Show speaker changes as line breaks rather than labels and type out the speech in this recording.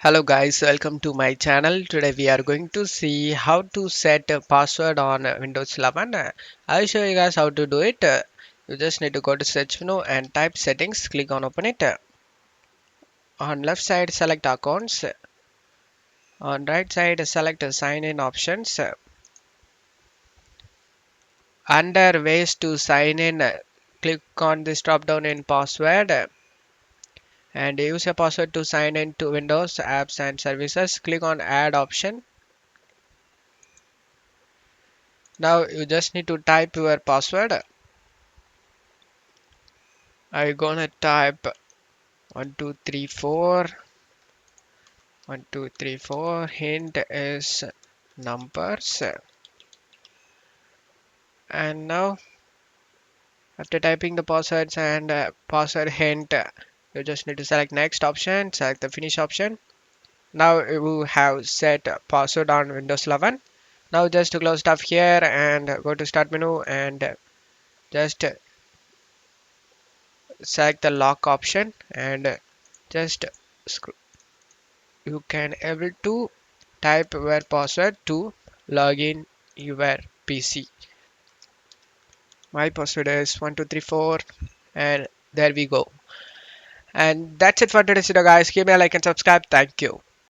Hello guys, welcome to my channel. Today we are going to see how to set a password on Windows 11. I'll show you guys how to do it. You just need to go to search menu and type settings, click on open it. On left side select accounts. On right side select sign in options. Under ways to sign in, click on this drop down in password and use a password to sign in to Windows apps and services. Click on add option. Now you just need to type your password. I'm gonna type 1234. 1234. Hint is numbers. And now after typing the passwords and password hint, you just need to select next option, select the finish option. Now you have set password on Windows 11. Now just to close stuff here and go to start menu and just select the lock option and just you can able to type your password to log in your PC. My password is 1234 and there we go. And that's it for today's video guys. Give me a like and subscribe. Thank you.